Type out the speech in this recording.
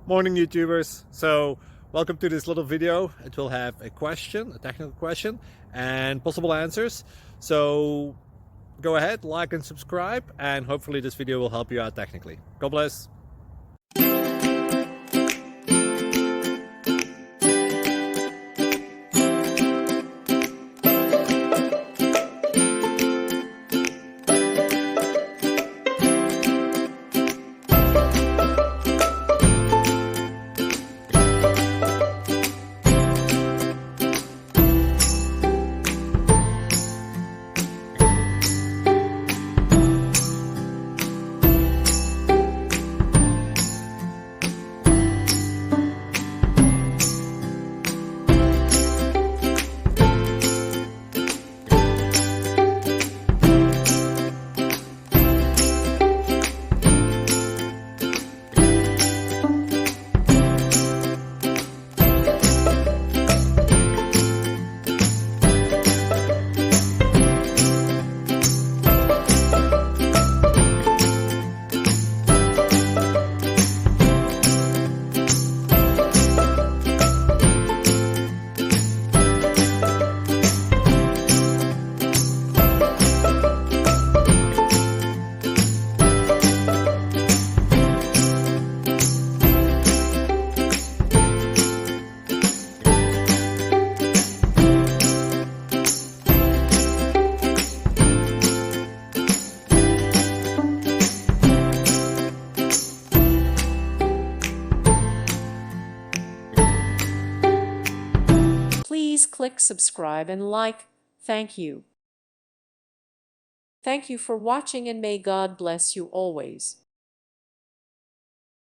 Morning YouTubers. So welcome to this little video. It will have a question, a technical question, and possible answers. So go ahead, like and subscribe, and hopefully this video will help you out technically. God bless. Please click subscribe and like. Thank you. Thank you for watching and may God bless you always.